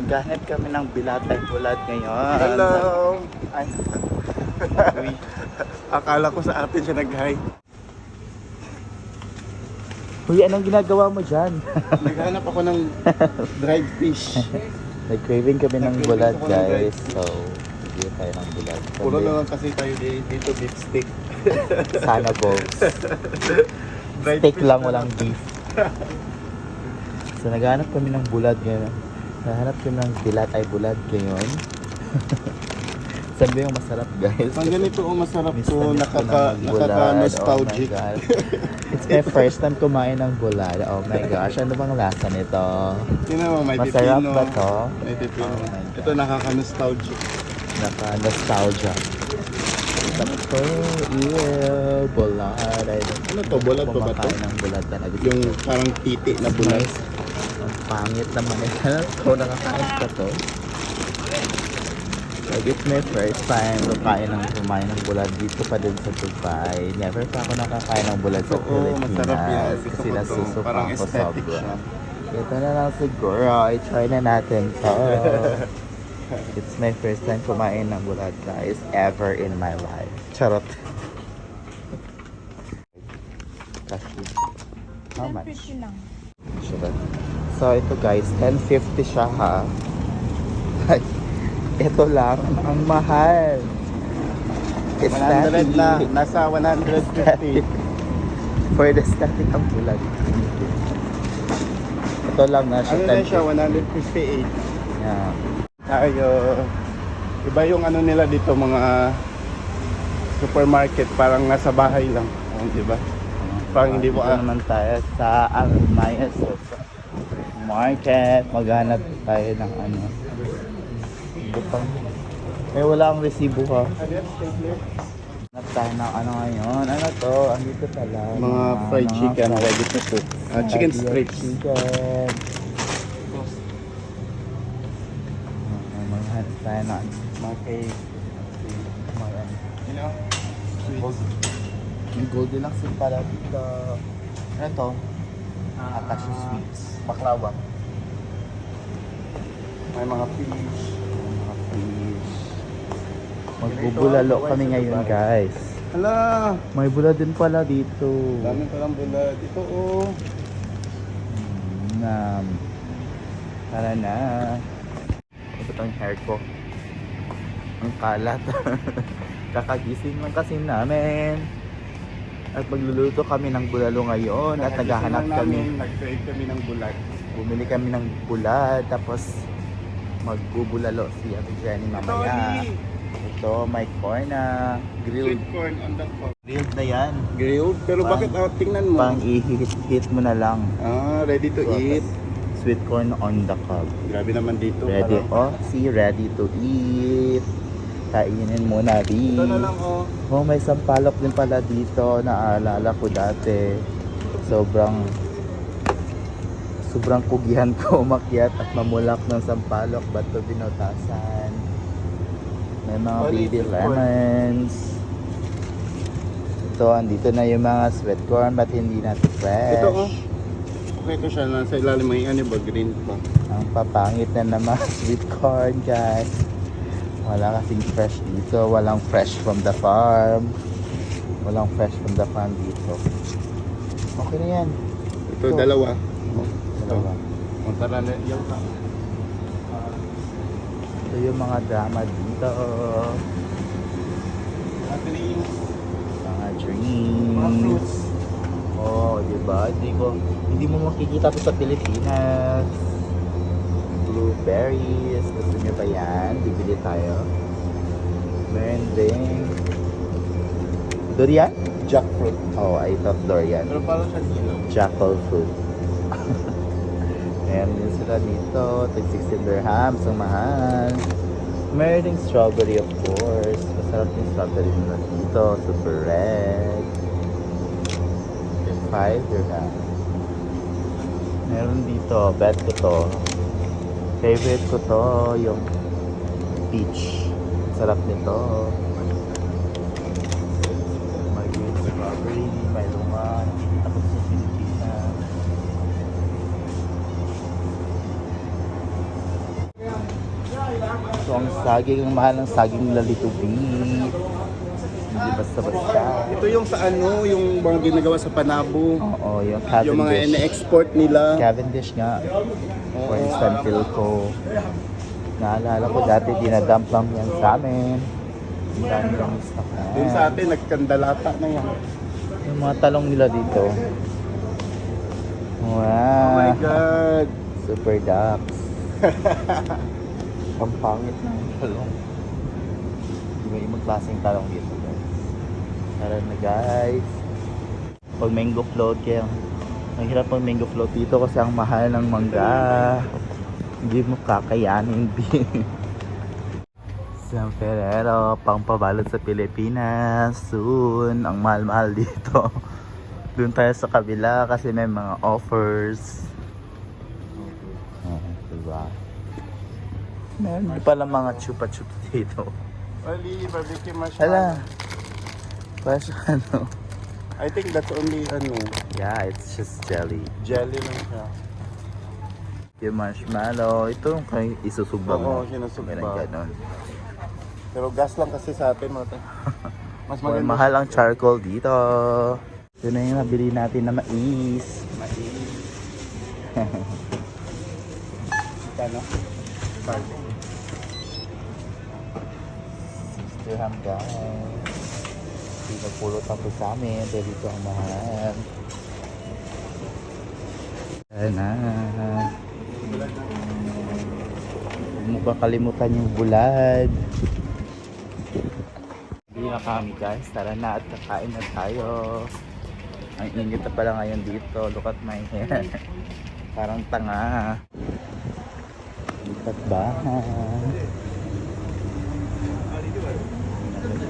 Ganap kami ng bilatay bulad ngayon. Hello! Ay, uy. Akala ko sa atin siya nag-hi. Uy, anong ginagawa mo dyan? Naghanap ako ng dried fish. Nag-craving kami ng Nag-craving bulad, ako ng guys. So, bigyan tayo ng bulad. Puro na lang kasi tayo dito beef steak. Sana balls. Dried Steak fish lang, na walang beef. So, naghanap kami ng bulad ngayon. Naghanap kami ng bilatay bulad ngayon. Sabi yung masarap, guys. Ang ganito masarap Miss to, na miss ko na ng bulad. nakaka-nostalgic. Oh my God. It's my first time kumain ng bulad. Oh my gosh, ano bang lasa nito? Tingnan mo, may Masarap pipino. ba to? May pipino. Oh my God. Ito nakaka-nostalgic. Naka-nostalgia. Tapos ko, ew, bulad. Ano to, bulad pa ba to? Kumakain ng bulad talaga. Yung parang titi na bulad. Nice. Ang pangit naman ito. Ito, nakakain ka to. Like, it's my first time kumain ng bulad dito pa din sa Dubai. Never pa ako nakakain ng bulad sa Oo, masarap yan. Pilipinas. Gusto Kasi ko to. nasusuka Parang ako aesthetic sobra. siya. Ito na lang siguro. I-try na natin to. It's my first time kumain ng bulad, guys, ever in my life. Charot. Kasi, how much? 10.50 lang. Charot. So, ito guys, 10.50 siya ha. Ay, ito lang, ang mahal. 100 na, nasa 150. For the static ang bulad. Ito lang na siya. Ano na siya, 10.50. 158. Yeah. Tayo, iba yung ano nila dito, mga supermarket, parang nasa bahay lang. Oh, di ba? Parang hindi mo Dito naman tayo sa Almaya Market. Maghanap tayo ng ano. Butang. Eh, wala akong resibo ha. Hanap tayo ng ano ngayon. Ano to? Andito pala. Mga fried mga chicken, ready to cook. Chicken fried strips. Chicken. Maghanap tayo ng Mga cake. mga You know? Sweets. yung Goldilocks yung pala dito. Ano to? Cashew sweets. Baklawa. May mga fish. Mga fish. Magbubulalo kami ngayon, guys. Hala! May bula din pala dito. Dami palang bulad. Ito oh. Tara na. Ito ang hair ko. Ang kalat. Kakagising lang kasi namin. At magluluto kami ng bulalo ngayon. At naghahanap kami. Nag-crave kami ng bulad. Bumili kami ng bulad. Tapos magbubulalo si Ate Jenny mamaya. Ito, may corn na grilled. Sweet corn on the cob. Grilled na yan. Grilled? Pero bakit tingnan mo? Pang i-hit mo na lang. Ready to eat. Sweet corn on the cob. Grabe naman dito. Ready, Parang- ready to eat. Kainin muna, di. Ito na lang oh. Oh, may sampalok din pala dito. Naalala ko dati. Sobrang kugihan ko umakyat at mamulak ng sampalok. Ba't to binutasan? May mga baby lemons. Ito, andito na yung mga sweet corn. Ba't hindi natin fresh? Ito oh. Okay ito siya. Nasa ilalim may ano ba? Green pa. Ang papangit na naman sweet corn, guys. Wala kasing fresh dito. Walang fresh from the farm. Walang fresh from the farm dito. Okay na yan. Ito dalawa. Dalawa. O tara na yung Ito yung mga drama dito. drinks. Mga drinks. Oh, diba? Hindi mo makikita to sa Pilipinas. Blueberries. Gusto nyo ba yan? Bibili tayo. Meron din. Durian? Jackfruit. Oh, I thought durian. Pero parang siya hilaw. Jackal fruit. Meron din sila dito. Tig 16 dirhams. Ang mahal. Meron ding strawberry, of course. Masarap yung strawberry nila dito. Super red. 5 dirhams. Meron dito. Bet ko to. Favorite ko to. Yung peach. Sarap nito. May green strawberry. May lunga. Nakikita ko sa Pilipinas. So ang saging, ang mahal ng saging nila dito, beef. Hindi basta-basta. Ito yung sa ano, yung mga ginagawa sa Panabo. Oo, yung Yung mga Cavendish. ina-export nila. Cavendish nga. For instant Philco. Naalala ko dati, dinadump lang yan sa amin. Ang dami lang stock na Dun yan. sa atin, nagkandalata na yan. Yung mga talong nila dito. Wow. Oh my God! Super ducks. Ang pangit ng talong. Iba-ibang klaseng talong dito, guys. Tara na, guys. Pag mango float, kaya mahirap pag mango float dito kasi ang mahal ng mangga. Hindi mo kakayanin, San Ferrero, pang pabalot sa Pilipinas. Soon, ang mahal-mahal dito. Doon tayo sa kabila kasi may mga offers. Diba? Meron din pala mga chupa-chupa dito. Wali, barbecue marshmallow. Hala. Parang ano? I think that's only ano, Yeah, it's just jelly. jelly lang siya. Yung marshmallow, ito yung kayo isusugba mo. Oo, sinusugba. Ganun, ganun. Pero gas lang kasi sa atin, mga mas Well, maganda. mahal ang charcoal dito. Ito na yung nabili natin na mais. Kano? Dirham guys. Hindi nagpulot ako sa amin. Pero dito ang mahal. Ayan na. Huwag mo ba kalimutan yung bulad. Hindi na kami guys. Tara na at kakain na tayo. Ang init na pala ngayon dito. Look at my hair. Parang tanga. Lipat ba?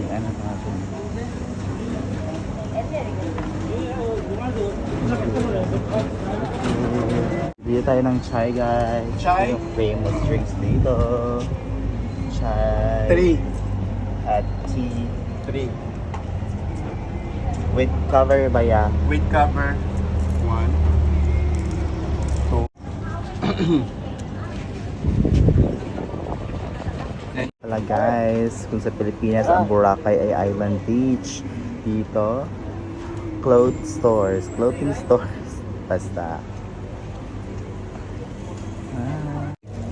Ano natin? Bili tayo ng chai guys. Chai? Yung famous drinks dito. Chai. 3. At tea. 3. With cover ba ya? With cover. 1. 2. Pala guys, kung sa Pilipinas ang Boracay ay island beach. Dito, clothing stores. Basta.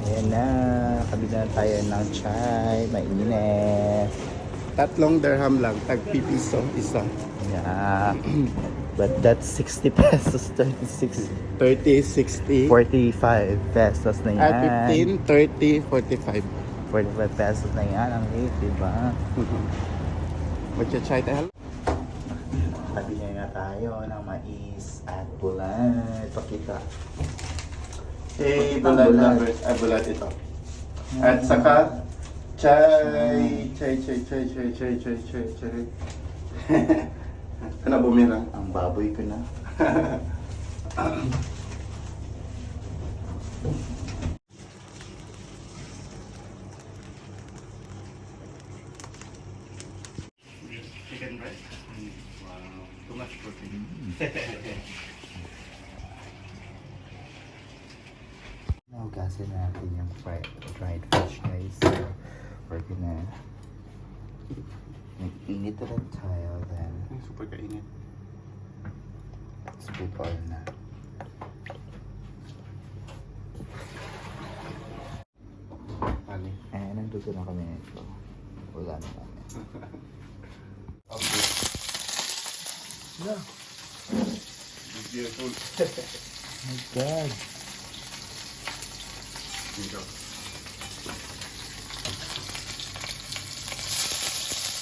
Ayan na, kabila na tayo ng chai, mainit. 3 dirham lang, tag pipiso isa. Yeah. But that's 60 pesos, 36, 30, 60. 45 pesos na yan. 15, 30, 45. 45 pesos na yan ang rate, diba? Magcha-chai tayo. Pabili na tayo ng mais at bulad. Pakita. Bulad lovers. Bulad ito. At saka, chai. Ano bumirang? Ang baboy ko na. Chicken breast? Wow. Too much protein. Naugasan natin yung dried fish guys. So, we're gonna mag-init ulit tayo. Then, Super kainit. split oil na. Ano? Nandito na kami nito. Wala na kami. Okay. Yeah. It's beautiful. Oh my God. Dito.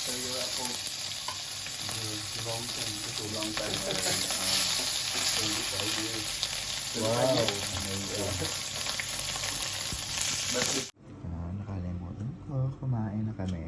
Kaya ako, long time. Ito long time. 25 years. Wow. But it- Nakalimutan ko. Kumain na kami.